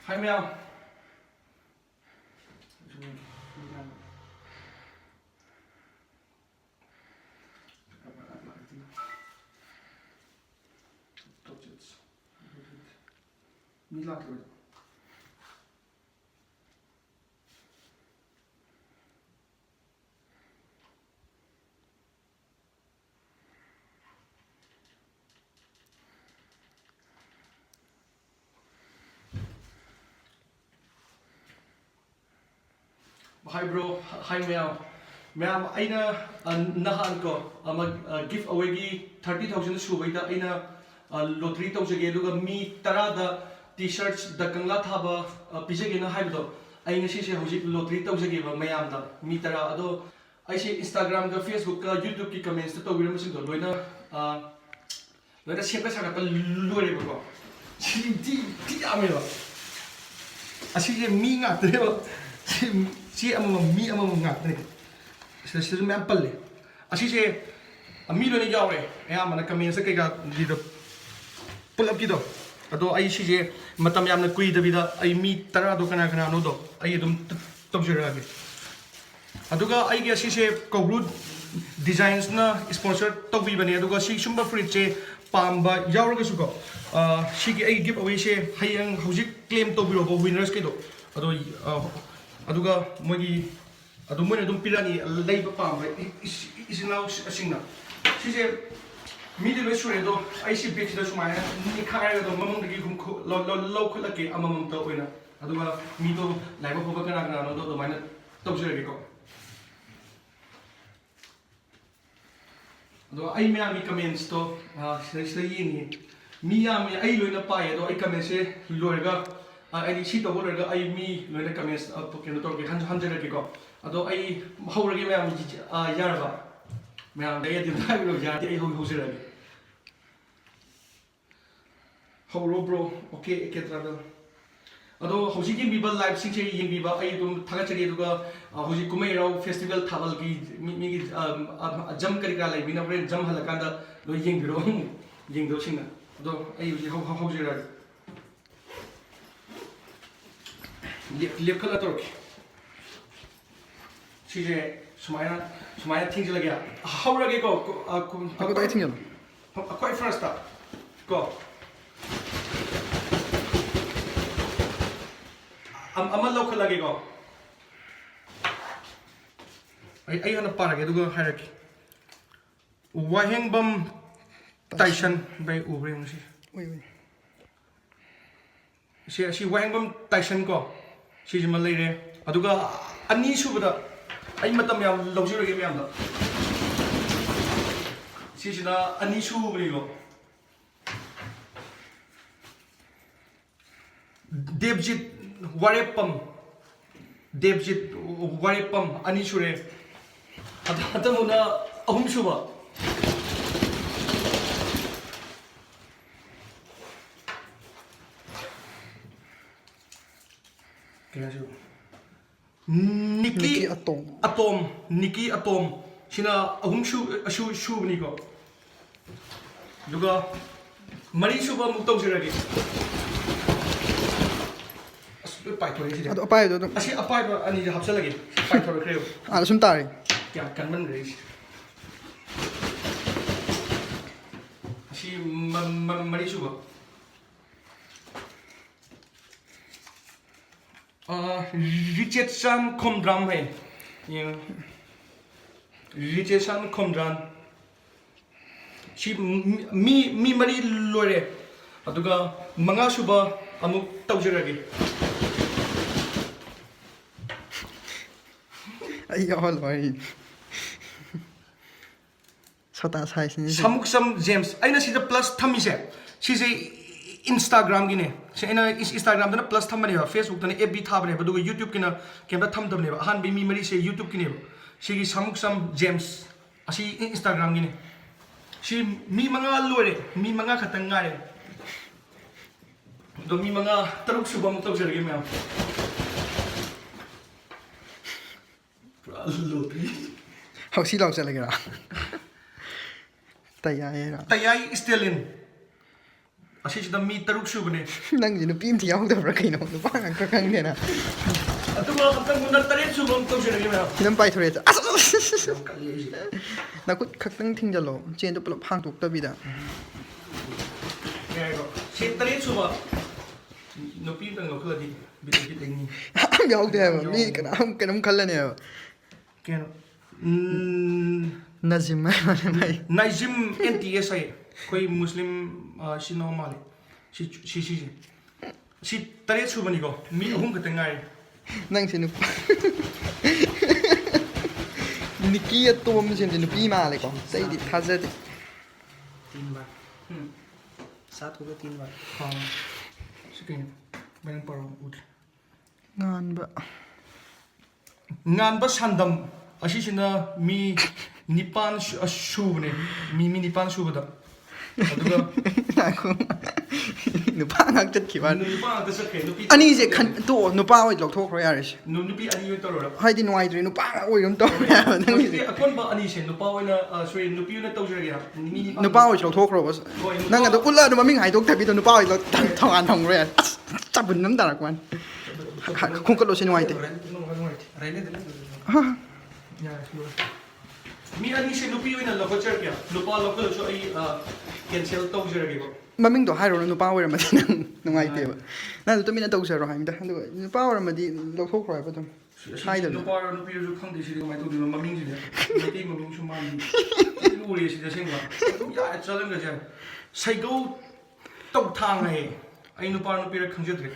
Hi meow. Hi bro, hi meow. Meow, aina nahan ko give away gi 30,000 subaida aina lottery tawjage aduga mi tarada t-shirts da kangla thaba pijage na haibdo aina si hojik lottery tawjage ba mayam da mi tara ado aisi Instagram ga Facebook ga YouTube ki comments to tawira masing do loina loina sepa saga pa lore ba ko ti amelo asi je mi nga treo si amam mi amam nga tre se me ampalle asi je mi lo ni yaure ya mana comments ka ga lido pull up gido ado ai si je matam yamna kui da vida ai mi tara do kana kana no do ai dum tobjira ge aduga ai ge si se KOUBRU designs na sponsor tobi bane aduga si sumba free che pamba yaur ga suko si ge ai give away se hayang hojik claim tobiro bo winners ke do ado aduga mogi adu mo dum pilani leiba pamba isinaw asingna si je mi de sure do ai si bit da sumaya ni khaya do mamong de gum lo khula ke amamam to oina aduga mi do laiba phoba kana kana no do maina tobjira ge ko ado ai me ami comments to sila yini mi ami ai loina pai do ai comments se loirga ai si to borga ai mi loina comments to keno to ge hanjera ge ko ado ai haurage me ami yarba me am de yedi dai lo yardi ai ho sira ge hauro bro okay ke travel ado hoji ge biba live sing che yin biba ai dum thaga chari duga hoji kumai rao festival thabal gi mi gi jam kari ka lai bina brain jam halakanda lo yin biro yin do singna ado ai hoji ho jira lep khala torki si je sumaya thing lagya haura ge ko ako dai thing quite first up go amal lo khala ge go ai hana para ge duga hierarchy wahengbam tyson bai ubre ngsi si wahengbam tyson ko si jima leire aduga ani subada ai matam yam lojiro ge yam da si sina ani subri go Devjit Warepam ani sure ata muna ahum suba kaya su Nikki atom sina ahum shu ni ko duga mari suba muk taw siragi ado apai do asi apai do ani je hapsa lagi pai thor kreu ala sum tari kya kanman reis asi mari suba Richardson komdram hai Richardson komdran si mi mari lore aduga manga suba amuk tawjiragi ai all right sota size ni samuksam James aina si plus thami se si je Instagram gine se aina Instagram dana plus thamani ba Facebook dana FB thabane ba duga YouTube kina kemba tham dabne ba han bi mi mari se YouTube kine si gi samuksam James asi Instagram gine si mi manga lore mi manga khatang ngare do mi manga taruk suba mu tawjiragi me Lotery how si law chalaga tayai stalin ꯑꯁꯤꯁꯤꯗ ꯃꯤ 3 ꯁꯨꯕꯅꯦ ꯅꯪꯁꯦ ꯅꯨꯄꯤ ꯑꯝꯇ ꯌꯥꯎꯗꯕ꯭ꯔꯥ ꯀꯩꯅꯣ ꯅꯨꯄꯥ ꯉꯥꯛꯇ ꯈꯪꯗꯦꯅ ꯑꯗꯨꯒ ꯑꯝꯇꯪ ꯃꯨꯟꯅ 3 ꯁꯨꯕ ꯑꯃ ꯇꯧꯖꯔꯒꯦ ꯃꯌꯥꯝ ꯈꯤꯇꯪ ꯄꯥꯏꯊꯣꯔꯛꯑꯦ ꯌꯥꯝ ꯀꯜꯂꯤ ꯑꯩꯁꯦ ꯅꯈꯨꯠ ꯈꯛꯇꯪ ꯊꯤꯡꯖꯜꯂꯣ ꯆꯦꯟꯗꯣ ꯄꯨꯂꯞ ꯍꯥꯡꯇꯣꯛꯇꯕꯤꯗ ꯌꯥꯏꯀꯣ ꯁꯤ 3 ꯁꯨꯕ ꯅꯨꯄꯤ ꯑꯝꯇꯪ ꯂꯧꯈꯠꯂꯗꯤ ꯕꯤꯠ ꯂꯩꯅꯤ ꯌꯥꯝ ꯌꯥꯎꯗꯦ ꯍꯥꯏꯕ ꯃꯤ ꯀꯅꯥꯝ ꯀꯩꯅꯣꯝ ꯈꯜꯂꯅꯤ ꯍꯥꯏꯕ ꯀꯩꯅꯣ ꯅꯖꯤꯝ ꯍꯥꯏꯕ ꯃꯥꯏ ꯅꯥꯏꯖꯤꯝ NTS ꯍꯥꯏ ꯑꯩꯈꯣꯏ ꯃꯨꯁꯂꯤꯝ ꯁꯤꯅꯣ ꯃꯥꯜꯂꯦ ꯁꯤꯁꯦ ꯁꯤ 3 ꯁꯨꯕꯅꯤꯀꯣ ꯃꯤ 3 ꯈꯛꯇꯪ ꯉꯥꯏꯔꯦ ꯅꯪꯁꯦ ꯅꯨꯄꯥ ꯅꯤꯀꯤ ꯑꯇꯣꯝꯕꯁꯤꯡꯁꯦ ꯅꯨꯄꯤ ꯃꯥꯜꯂꯦꯀꯣ ꯑꯇꯩꯗꯤ ꯊꯥꯖꯗꯦ 3 बार 7 होगा 3 बार हाँ सेकेंड मैंने पढ़ा उठ ꯉꯥꯟꯕ ꯉꯥꯟꯕ ꯁꯥꯟꯗꯝ ꯑꯁꯤꯁꯤꯅ ꯃꯤ 9 ꯁꯨꯕꯅꯦ ꯃꯤ 9 ꯁꯨꯕꯗ ꯑꯗꯨꯒ ꯅꯨꯄꯥ ꯉꯥꯛ ꯆꯠꯈꯤꯕ ꯅꯨꯄꯥ ꯉꯥꯛꯇ ꯆꯠꯈ꯭ꯔꯦ ꯅꯨꯄꯤ ꯑꯅꯤꯁꯦ ꯇꯣꯛꯑꯣ ꯅꯨꯄꯥ ꯑꯣꯏ ꯂꯧꯊꯣꯛꯈ꯭ꯔꯣ ꯌꯥꯔꯦꯁꯦ ꯅꯨꯄꯤ 2 ꯑꯣꯏ ꯇꯧꯔꯣ ꯍꯥꯏꯗꯤ ꯅꯨꯡꯉꯥꯏꯇ꯭ꯔꯦ ꯅꯨꯄꯥ ꯉꯥꯛ ꯑꯣꯏꯔꯝ ꯇꯧꯔꯦ ꯍꯥꯏꯕ ꯅꯪꯒꯤꯁꯦ ꯑꯀꯣꯟꯕ ꯑꯅꯤꯁꯦ ꯅꯨꯄꯥ ꯑꯣꯏꯅ ꯁꯣꯔꯤ ꯅꯨꯄꯤ ꯑꯣꯏꯅ ꯇꯧꯖꯔꯒꯦ ꯃꯤ 9 ꯅꯨꯄꯥ ꯑꯣꯏꯁꯨ ꯂꯧꯊꯣꯛꯈ꯭ꯔꯣꯕ ꯅꯪ ꯑꯗꯣ ꯎꯠꯂꯛꯑꯗꯣ ꯃꯃꯤꯡ ꯍꯥꯏꯗꯣꯛꯇꯕꯤꯗꯣ ꯅꯨꯄꯥ ꯑꯣꯏ ꯊꯧꯉꯥꯟ ꯊꯝꯈ꯭ꯔꯣ ꯌꯥꯔꯦ ꯑꯁ ꯆꯥꯕꯨꯟ ꯑꯃ ꯇꯥꯔꯛꯄꯅꯤ ꯈꯣꯡꯀꯠꯂꯣꯁꯤ ꯅꯨꯡꯉꯥꯏꯇꯦ ꯃꯤ ꯑꯅꯤꯁꯦ ꯅꯨꯄꯤ ꯑꯣꯏꯅ ꯂꯧꯈꯠꯆꯔꯒꯦ ꯅꯨꯄꯥ ꯂꯧꯈꯠꯂꯁꯨ ꯑꯩ ꯀꯦꯟꯁꯦꯜ ꯇꯧꯖꯔꯒꯦꯀꯣ ꯃꯃꯤꯡꯗꯣ ꯍꯥꯏꯔꯣꯅ ꯅꯨꯄꯥ ꯑꯣꯏꯔꯝꯃꯗꯤ ꯅꯪ ꯅꯨꯡꯉꯥꯏꯇꯦꯕ ꯅꯪ ꯇꯨꯃꯤꯟꯅ ꯇꯧꯖꯔꯣ ꯍꯥꯏꯕꯗ ꯑꯗꯨꯒ ꯅꯨꯄꯥ ꯑꯣꯏꯔꯝꯃꯗꯤ ꯂꯧꯊꯣꯛꯈ꯭ꯔꯣ ꯍꯥꯏꯕ ꯑꯗꯨꯝ ꯍꯥꯏꯗꯕꯅ ꯅꯨꯄꯥꯔ ꯅꯨꯄꯤꯔꯁꯨ ꯈꯪꯗꯦ ꯁꯤꯗꯤ ꯀꯃꯥꯏꯅ ꯇꯧꯗꯣꯏꯅꯣ ꯃꯃꯤꯡꯁꯤꯗꯤ ꯃꯩꯇꯩ ꯃꯃꯤꯡꯁꯨ ꯃꯥꯜꯂꯤ ꯂꯨꯔꯦ ꯁꯤꯗ ꯑꯁꯦꯡꯕ ꯑꯗꯨꯝ ꯌꯥꯔꯦ ꯆꯠꯂꯝꯒꯁꯦ ꯁꯩꯒꯧ ꯇꯧꯊꯥꯡ ꯍꯥꯏꯌꯦ ꯑꯩ ꯅꯨꯄꯥ ꯅꯨꯄꯤꯔ ꯈꯪꯖꯗ꯭ꯔꯦ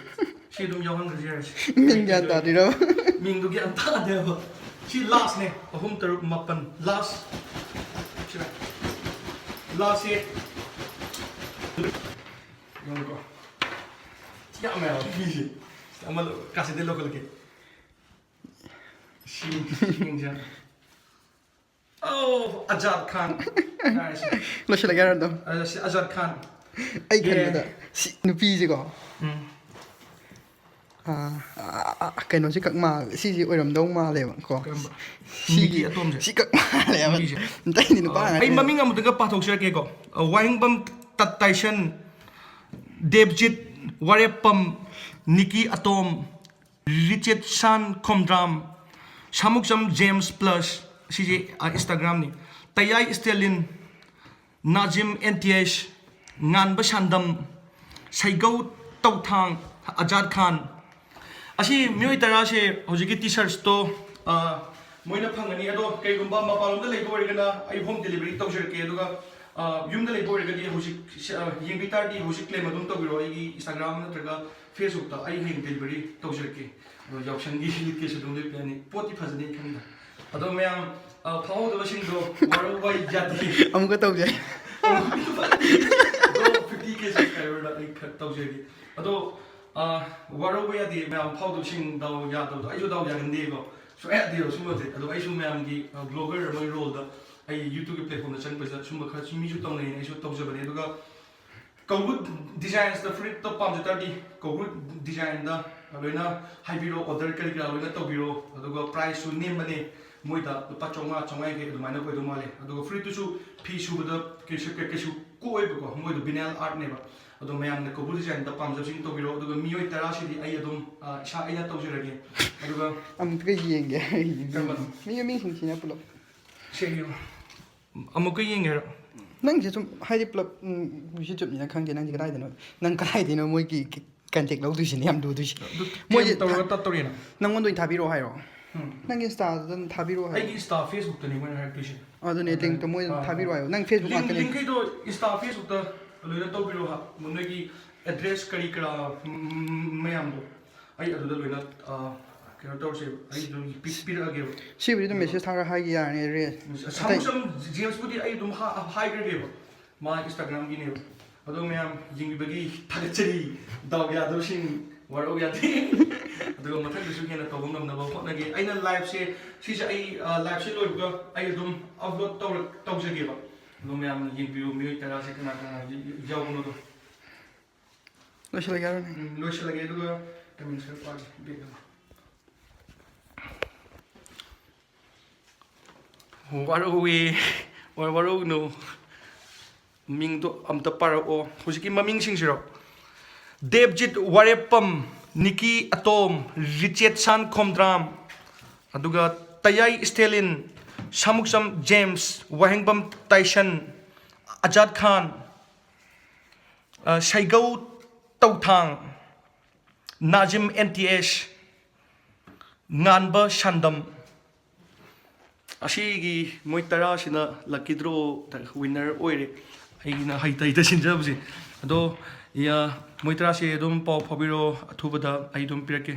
ꯁꯤ ꯑꯗꯨꯝ ꯌꯥꯎꯍꯟꯈ꯭ꯔꯁꯤ ꯌꯥꯔꯁꯤ ꯃꯤꯡ ꯒ꯭ꯌꯥꯟ ꯇꯥꯗ꯭ꯔꯤꯔꯕ ꯃꯤꯡꯗꯨ ꯒ꯭ꯌꯥꯟ ꯇꯥꯗꯦꯕ ꯁꯤ ꯂꯥꯁꯅꯦ 3 3 9 ꯂꯥꯁ ꯁꯤꯔ ꯂꯥꯁꯁꯦ ꯌꯦꯡꯉꯨꯀꯣ ꯌꯥꯝꯃꯦꯕ ꯃꯤꯁꯦ ꯑꯃ ꯀꯥꯁꯤꯗꯩ ꯂꯧꯈꯠꯂꯛꯀꯦ ꯁꯤ ꯌꯦꯡꯁꯦ ꯑꯣ ꯑꯖꯥꯗ ꯈꯥꯟ ꯂꯣꯏꯁꯤꯜꯂꯒꯦ ꯍꯥꯏꯔꯗꯣ ꯁꯤ ꯑꯖꯥꯗ ꯈꯥꯟ ꯑꯩ ꯈꯟꯕꯗ ꯁꯤ ꯅꯨꯄꯤꯁꯦꯀꯣ ꯀꯩꯅꯣꯁꯤ ꯀꯛ ꯃꯥꯜꯂꯦ ꯁꯤꯁꯤ ꯑꯣꯏꯔꯝꯗꯧ ꯃꯥꯜꯂꯦꯕ ꯀꯣ ꯁꯤꯒꯤ ꯑꯇꯣꯝꯁꯦ ꯁꯤ ꯀꯛ ꯃꯥꯜꯂꯦꯕ ꯑꯇꯩꯗꯤ ꯅꯨꯄꯥ ꯑꯩ ꯃꯃꯤꯡ ꯑꯃꯨꯛꯇꯒ ꯄꯥꯊꯣꯛꯆꯔꯛꯀꯦꯀꯣ ꯋꯥꯍꯤꯡꯕꯝ ꯇꯠꯇꯥꯏꯁꯟ ꯗꯦꯕꯖꯤꯠ ꯋꯥꯔꯦꯞꯄꯝ ꯅꯤꯀꯤ ꯑꯇꯣꯝ ꯔꯤꯆꯦꯠ ꯁꯥꯟ ꯈꯣꯝꯗ꯭ꯔꯥꯝ ꯁꯥꯃꯨꯛꯆꯝ ꯖꯦꯝꯁ ꯄ꯭ꯂꯁ ꯁꯤꯁꯦ ꯏꯟꯁꯇꯥꯒ꯭ꯔꯥꯝꯅꯤ ꯇꯌꯥꯏ ꯁ꯭ꯇꯦꯂꯤꯟ ꯅꯥꯖꯤꯝ NTS ꯉꯥꯟꯕ ꯁꯥꯟꯗꯝ ꯁꯩꯒꯧ ꯇꯧꯊꯥꯡ ꯑꯖꯥꯗ ꯈꯥꯟ ꯑꯁꯤ ꯃꯤꯑꯣꯏ 10ꯁꯦ ꯍꯧꯖꯤꯛꯀꯤ ꯇꯤ ꯁꯔꯠꯁꯇꯣ ꯃꯣꯏꯅ ꯐꯪꯒꯅꯤ ꯑꯗꯣ ꯀꯩꯒꯨꯝꯕ ꯃꯄꯥꯟꯂꯣꯝꯗ ꯂꯩꯕ ꯑꯣꯏꯔꯒꯅ ꯑꯩ ꯍꯣꯝ ꯗꯦꯂꯤꯚꯔꯤ ꯇꯧꯖꯔꯛꯀꯦ ꯑꯗꯨꯒ ꯌꯨꯝꯗ ꯂꯩꯕ ꯑꯣꯏꯔꯒꯗꯤ ꯍꯧꯖꯤꯛ ꯌꯦꯡꯕꯤ ꯇꯥꯔꯗꯤ ꯍꯧꯖꯤꯛ ꯀ꯭ꯂꯦꯝ ꯑꯗꯨꯝ ꯇꯧꯕꯤꯔꯣ ꯑꯩꯒꯤ ꯏꯟꯁꯇꯥꯒ꯭ꯔꯥꯝ ꯅꯠꯇ꯭ꯔꯒ ꯐꯦꯁꯕꯨꯛꯇ ꯑꯩ ꯍꯌꯦꯡ ꯗꯦꯂꯤꯚꯔꯤ ꯇꯧꯖꯔꯛꯀꯦ ꯑꯗꯣ ꯌꯥꯎꯁꯪꯒꯤ ꯂꯤꯠꯀꯦꯁꯨ ꯑꯗꯨꯝ ꯂꯤꯠꯄ ꯌꯥꯅꯤ ꯄꯣꯠꯇꯤ ꯐꯖꯅꯤ ꯈꯪꯗ ꯑꯗꯣ ꯃꯌꯥꯝ ꯐꯥꯎꯍꯧꯗꯕꯁꯤꯡꯗꯣ ꯋꯥꯔꯧꯕ ꯌꯥꯗꯦ ꯑꯃꯨꯛꯀ ꯇꯧꯖꯩ 50K ꯁꯕꯁꯀ꯭ꯔꯥꯏꯕꯔꯗ ꯑꯩ ꯈꯔ ꯇꯧꯖꯒꯦ ꯑꯗꯣ ꯋꯥꯔꯧꯕ ꯌꯥꯗꯦ ꯃꯌꯥꯝ ꯐꯥꯎꯗꯕꯁꯤꯡ ꯗꯥꯎ ꯌꯥꯗꯕꯗꯣ ꯑꯩꯁꯨ ꯗꯥꯎ ꯌꯥꯒꯟꯗꯦꯀꯣ ꯁꯨꯡꯌꯥ ꯌꯥꯗꯦꯕ ꯁꯨꯝꯕꯁꯦ ꯑꯗꯣ ꯑꯩꯁꯨ ꯃꯌꯥꯝꯒꯤ ꯕ꯭ꯂꯣꯒꯔ ꯑꯃꯒꯤ ꯔꯣꯜꯗ ꯑꯩ ꯌꯨꯇ꯭ꯌꯨꯕꯀꯤ ꯄ꯭ꯂꯦꯠꯐꯣꯝꯗ ꯆꯪꯕꯁꯤꯗ ꯁꯨꯝꯕ ꯈꯔ ꯃꯤꯁꯨ ꯇꯧꯅꯩꯅ ꯑꯩꯁꯨ ꯇꯧꯖꯕꯅꯦ ꯑꯗꯨꯒ ꯀꯧꯕ꯭ꯔꯨ ꯗꯤꯖꯥꯏꯟꯁꯇ ꯐꯨꯔꯤꯠꯇꯣ ꯄꯥꯝꯖ ꯇꯥꯔꯗꯤ ꯀꯧꯕ꯭ꯔꯨ ꯗꯤꯖꯥꯏꯟꯗ ꯂꯣꯏꯅ ꯍꯥꯏꯕꯤꯔꯣ ꯑꯣꯔꯗꯔ ꯀꯔꯤ ꯀꯔꯥ ꯂꯣꯏꯅ ꯇꯧꯕꯤꯔꯣ ꯑꯗꯨꯒ ꯄ꯭ꯔꯥꯏꯁꯁꯨ ꯅꯦꯝꯕꯅꯦ ꯃꯣꯏꯗ ꯂꯨꯄꯥ 500 ꯑꯗꯨꯃꯥꯏꯅ ꯑꯣꯏꯗꯧ ꯃꯥꯜꯂꯦ ꯑꯗꯨꯒ ꯐꯨꯔꯤꯠꯇꯨꯁꯨ ꯐꯤ ꯁꯨꯕꯗ ꯀꯩꯁꯨ ꯀꯣꯛꯑꯣꯏꯕꯀꯣ ꯃꯣꯏꯗꯣ ꯕꯤꯅꯦꯜ ꯑꯥꯔꯠꯅꯦꯕ ꯑꯗꯣ ꯃꯌꯥꯝꯅ ꯀꯧꯕ꯭ꯔꯨ ꯗꯤꯖꯥꯏꯟꯗ ꯄꯥꯝꯖꯕꯁꯤꯡ ꯇꯧꯕꯤꯔꯣ ꯑꯗꯨꯒ ꯃꯤꯑꯣꯏ 10ꯁꯤꯗꯤ ꯑꯩ ꯑꯗꯨꯝ ꯏꯁꯥ ꯑꯩꯅ ꯇꯧꯖꯔꯒꯦ ꯑꯗꯨꯒ ꯑꯃꯨꯛꯀ ꯌꯦꯡꯒꯦ ꯃꯤ ꯃꯤꯁꯤꯡꯁꯤꯅ ꯄꯨꯂꯞ ꯁꯦꯡꯉꯦ ꯑꯃꯨꯛꯀ ꯌꯦꯡꯒꯦꯔꯣ ꯅꯪꯁꯦ ꯁꯨꯝ ꯍꯥꯏꯗꯤ ꯄꯨꯂꯞ ꯌꯨꯇ꯭ꯌꯨꯕꯅꯤꯅ ꯈꯪꯗꯦ ꯅꯪꯁꯦ ꯀꯗꯥꯏꯗꯅꯣ ꯅꯪ ꯀꯗꯥꯏꯗꯅꯣ ꯃꯣꯏꯒꯤ ꯀꯟꯇꯦꯛ ꯂꯧꯗꯣꯏꯁꯤꯅꯦ ꯌꯥꯝ ꯂꯨꯗꯣꯏꯁꯤ ꯃꯣꯏꯁꯦ ꯇꯧꯔꯒ ꯇꯠꯇꯧꯔꯤꯅ ꯅꯪꯉꯣꯟꯗ ꯑꯣꯏꯅ ꯊꯥꯕꯤꯔꯛꯑꯣ ꯍꯥꯏꯔꯣ ꯅꯪꯒꯤ ꯏꯟꯁꯇꯥꯗ ꯑꯗꯨꯝ ꯊꯥꯕꯤꯔꯛꯑꯣ ꯍꯥꯏꯔꯣ ꯑꯩꯒꯤ ꯏꯟꯁꯇꯥ ꯐꯦꯁꯕꯨꯛꯇꯅꯤ ꯃꯣꯏꯅ ꯍꯥꯏꯔꯛꯇꯣꯏꯁꯦ ꯑꯗꯨꯅꯦ ꯂꯤꯡꯛꯇꯣ ꯃꯣꯏꯗ ꯊꯥꯕꯤꯔꯛꯑꯣ ꯍꯥꯏꯌꯣ ꯅꯪ ꯐꯦꯁꯕꯨꯛ ꯉꯥꯛꯇꯅꯦ ꯂꯤꯡꯈꯩꯗꯣ ꯏꯟꯁꯇꯥ ꯐꯦꯁꯕꯨꯛꯇ ꯂꯣꯏꯅ ꯇꯧꯕꯤꯔꯣ ꯅꯣꯏꯒꯤ ꯑꯦꯗ꯭ꯔꯦꯁ ꯀꯔꯤ ꯀꯔꯥ ꯃꯌꯥꯝꯗꯣ ꯑꯩ ꯑꯗꯨꯗ ꯂꯣꯏꯅ ꯀꯩꯅꯣ ꯇꯧꯔꯁꯦꯕ ꯑꯩ ꯑꯗꯨꯝ ꯄꯤꯔꯛꯑꯒꯦꯕ ꯁꯤꯕꯨꯗꯤ ꯑꯗꯨꯝ ꯃꯦꯁꯦꯖ ꯊꯥꯔꯒ ꯍꯥꯏꯒꯤ ꯌꯥꯔꯅꯤ ꯑꯦꯗ꯭ꯔꯦꯁ ꯁꯥꯃꯨꯁꯝ ꯖꯦꯝꯁꯄꯨꯗꯤ ꯑꯩ ꯑꯗꯨꯝ ꯍꯥꯏꯈ꯭ꯔꯒꯦꯕ ꯃꯥ ꯏꯟꯁꯇꯥꯒ꯭ꯔꯥꯝꯒꯤꯅꯦꯕ ꯑꯗꯣ ꯃꯌꯥꯝ ꯌꯦꯡꯕꯤꯕꯒꯤ ꯊꯥꯒꯠꯆꯔꯤ ꯗꯥꯎ ꯌꯥꯗꯕꯁꯤꯡ ꯋꯥꯔꯧ ꯌꯥꯗꯦ ꯑꯗꯨꯒ ꯃꯊꯪꯗꯁꯨ ꯍꯦꯟꯅ ꯇꯧꯕ ꯉꯝꯅꯕ ꯍꯣꯠꯅꯒꯦ ꯑꯩꯅ ꯂꯥꯏꯚꯁꯦ ꯁꯤꯁꯦ ꯑꯩ ꯂꯥꯏꯚꯁꯦ ꯂꯣꯏꯕꯒ ꯑꯩ ꯑꯗꯨꯝ ꯑꯞꯂꯣꯗ ꯇꯧꯖꯒꯦꯕ ꯑꯗꯣ ꯃꯌꯥꯝꯅ ꯌꯦꯡꯕꯤꯌꯨ ꯃꯤꯑꯣꯏ 10ꯁꯦ ꯀꯅꯥ ꯌꯥꯎꯕꯅꯣꯗꯣ ꯂꯣꯏꯁꯤꯜꯂꯒꯦ ꯍꯥꯏꯔꯣꯅꯦ ꯂꯣꯏꯁꯤꯜꯂꯒꯦ ꯑꯗꯨꯒ ꯀꯃꯦꯟꯁ ꯈꯔ ꯄꯥꯒꯦ ꯕꯦꯛ ꯋꯥꯔꯧꯋꯤ ꯋꯥꯔꯧꯅꯨ ꯃꯤꯡꯗꯣ ꯑꯝꯇ ꯄꯥꯔꯛꯑꯣ ꯍꯧꯖꯤꯛꯀꯤ ꯃꯃꯤꯡꯁꯤꯡꯁꯤꯔꯣ ꯗꯦꯕꯖꯤꯠ ꯋꯥꯔꯦꯞꯄꯝ ꯅꯤꯀꯤ ꯑꯇꯣꯝ ꯔꯤꯆꯦꯠ ꯁꯥꯟ ꯈꯣꯝꯗ꯭ꯔꯥꯝ ꯑꯗꯨꯒ ꯇꯌꯥꯏ ꯁ꯭ꯇꯦꯂꯤꯟ ꯁꯥꯃꯨꯛꯆꯝ ꯖꯦꯝꯁ ꯋꯥꯍꯦꯡꯕꯝ ꯇꯥꯏꯁꯟ ꯑꯖꯥꯗ ꯈꯥꯟ ꯁꯩꯒꯧ ꯇꯧꯊꯥꯡ ꯅꯥꯖꯤꯝ NTS ꯉꯥꯟꯕ ꯁꯥꯟꯗꯝ ꯑꯁꯤꯒꯤ ꯃꯣꯏ 10ꯁꯤꯅ ꯂꯛꯀꯤ ꯗ꯭ꯔꯣ ꯋꯤꯟꯅꯔ ꯑꯣꯏꯔꯦ ꯑꯩꯒꯤꯅ ꯍꯩꯇ ꯁꯤꯟꯖꯕꯁꯦ ꯑꯗꯣ ꯃꯣꯏ 10ꯁꯦ ꯑꯗꯨꯝ ꯄꯥꯎ ꯐꯥꯎꯕꯤꯔꯣ ꯑꯊꯨꯕꯗ ꯑꯩ ꯑꯗꯨꯝ ꯄꯤꯔꯛꯀꯦ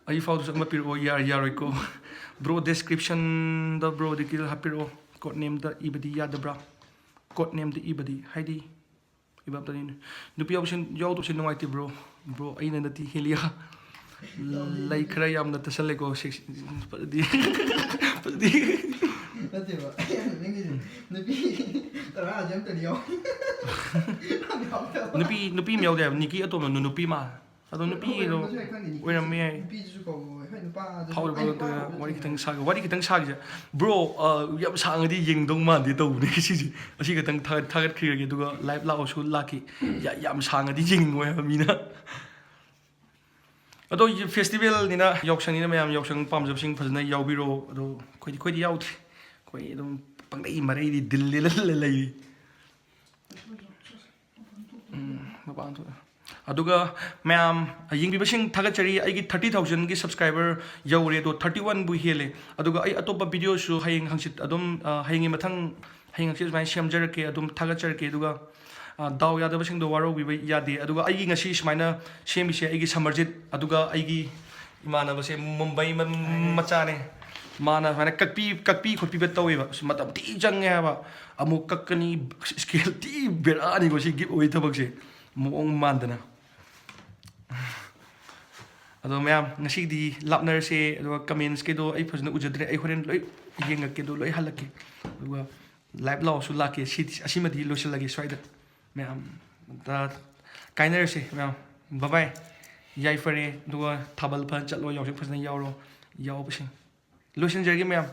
ꯑꯩ ꯐꯥꯎꯗꯁꯨ ꯑꯃ ꯄꯤꯔꯛꯑꯣ ꯌꯥꯔꯣꯏꯀꯣ ꯕ꯭ꯔꯣ ꯗꯦꯁꯀ꯭ꯔꯤꯞꯁꯟꯗ ꯕ꯭ꯔꯣ ꯗꯤꯇꯦꯜ ꯍꯥꯞꯄꯤꯔꯛꯑꯣ ꯀꯣꯗ ꯅꯦꯝꯗ ꯏꯕꯗꯤ ꯌꯥꯗꯕ꯭ꯔꯥ ꯀꯣꯗ ꯅꯦꯝꯗ ꯏꯕꯗꯤ ꯍꯥꯏꯗꯤ 이번 달에는 누비 여우도시 누가이티 브로 아이는 나티 헬리아 라이크라 얌나 타살레고 디 맞지마 누비 따라 점들이요 누비 미야오데 니키 아토노 누비마 아도 누비로 왜냐면 누비주고 누빠 파울바도 와리 kitang 사기자 브로 ꯌꯥꯝ ꯁꯥꯡꯉꯗꯤ ꯌꯦꯡꯗꯧ ꯃꯥꯟꯗꯦ ꯇꯧꯕꯅꯦ ꯁꯤꯁꯦ ꯑꯁꯤ ꯈꯤꯇꯪ ꯊꯥꯒꯠꯈ꯭ꯔꯒꯦ ꯑꯗꯨꯒ ꯂꯥꯏꯚ ꯂꯥꯛꯑꯣꯁꯨ ꯂꯥꯛꯈꯤ ꯌꯥꯝ ꯁꯥꯡꯉꯗꯤ ꯌꯦꯡꯉꯣꯏ ꯍꯥꯏꯕ ꯃꯤꯅ ꯑꯗꯣ ꯐꯦꯁꯇꯤꯚꯦꯜꯅꯤꯅ ꯌꯥꯎꯁꯪꯅꯤꯅ ꯃꯌꯥꯝ ꯌꯥꯎꯁꯪ ꯄꯥꯝꯖꯕꯁꯤꯡ ꯐꯖꯅ ꯌꯥꯎꯕꯤꯔꯣ ꯑꯗꯣ ꯑꯩꯈꯣꯏꯗꯤ ꯌꯥꯎꯗ꯭ꯔꯤ ꯑꯩꯈꯣꯏ ꯑꯗꯨꯝ ꯄꯪꯂꯩ ꯃꯔꯩꯗꯤ ꯗꯤꯜ ꯂꯦꯜꯂ ꯂꯩꯔꯤ ꯃꯄꯥꯟ ꯊꯣꯛꯑꯦ ꯑꯗꯨꯒ ꯃꯌꯥꯝ ꯌꯦꯡꯕꯤꯕꯁꯤꯡ ꯊꯥꯒꯠꯆꯔꯤ ꯑꯩꯒꯤ 30,000ꯒꯤ ꯁꯕꯁꯀ꯭ꯔꯥꯏꯕꯔ ꯌꯧꯔꯦ ꯑꯗꯣ 31ꯕꯨ ꯍꯦꯜꯂꯦ ꯑꯗꯨꯒ ꯑꯩ ꯑꯇꯣꯞꯄ ꯚꯤꯗꯤꯑꯣꯁꯨ ꯍꯌꯦꯡ ꯍꯪꯆꯤꯠ ꯑꯗꯨꯝ ꯍꯌꯦꯡꯒꯤ ꯃꯊꯪ ꯍꯌꯦꯡ ꯍꯪꯆꯤꯠ ꯁꯨꯃꯥꯏꯅ ꯁꯦꯝꯖꯔꯛꯀꯦ ꯑꯗꯨꯝ ꯊꯥꯒꯠꯆꯔꯛꯀꯦ ꯑꯗꯨꯒ ꯗꯥꯎ ꯌꯥꯗꯕꯁꯤꯡꯗꯣ ꯋꯥꯔꯧꯕꯤꯕ ꯌꯥꯗꯦ ꯑꯗꯨꯒ ꯑꯩꯒꯤ ꯉꯁꯤ ꯁꯨꯃꯥꯏꯅ ꯁꯦꯝꯃꯤꯁꯦ ꯑꯩꯒꯤ ꯁꯃꯔꯖꯤꯠ ꯑꯗꯨꯒ ꯑꯩꯒꯤ ꯏꯃꯥꯟꯅꯕꯁꯦ ꯃꯨꯝꯕꯩ ꯃꯆꯥꯅꯦ ꯃꯥꯅ ꯁꯨꯃꯥꯏꯅ ꯀꯛꯄꯤ ꯈꯣꯠꯄꯤꯕ ꯇꯧꯋꯦꯕ ꯃꯇꯝ ꯊꯤ ꯆꯪꯉꯦ ꯍꯥꯏꯕ ꯑꯃꯨꯛ ꯀꯛꯀꯅꯤ ꯁ꯭ꯀꯦꯜ ꯊꯤ ꯕꯦꯔꯥꯅꯤꯀꯣ ꯁꯤ ꯒꯤꯐ ꯑꯣꯏ ꯊꯕꯛꯁꯦ ꯃꯑꯣꯡ ꯃꯥꯟꯗꯅ ꯑꯗꯣ ꯃꯌꯥꯝ ꯉꯁꯤꯗꯤ ꯂꯥꯞꯅꯔꯁꯦ ꯑꯗꯨꯒ ꯀꯃꯦꯟꯁꯀꯤꯗꯣ ꯑꯩ ꯐꯖꯅ ꯎꯖꯗ꯭ꯔꯦ ꯑꯩ ꯍꯣꯔꯦꯟ ꯂꯣꯏ ꯌꯦꯡꯉꯛꯀꯦ ꯑꯗꯣ ꯂꯣꯏ ꯍꯜꯂꯛꯀꯦ ꯑꯗꯨꯒ ꯂꯥꯏꯚ ꯂꯥꯛꯑꯣꯁꯨ ꯂꯥꯛꯀꯦ ꯑꯁꯤꯃꯗꯤ ꯂꯣꯏꯁꯤꯜꯂꯒꯦ ꯁ꯭ꯋꯥꯏꯗ ꯃꯌꯥꯝ ꯀꯥꯏꯅꯔꯁꯦ ꯃꯌꯥꯝ ꯕꯥꯏ ꯌꯥꯏꯐꯔꯦ ꯑꯗꯨꯒ ꯊꯥꯕꯜ ꯐꯖꯅ ꯆꯠꯂꯣ ꯌꯥꯎꯁꯪ ꯐꯖꯅ ꯌꯥꯎꯔꯣ ꯌꯥꯎꯕꯁꯤꯡ ꯂꯣꯏꯁꯤꯟꯖꯔꯒꯦ ꯃꯌꯥꯝ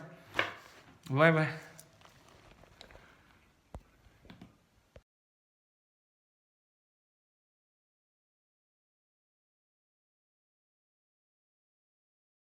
ꯕꯥꯏ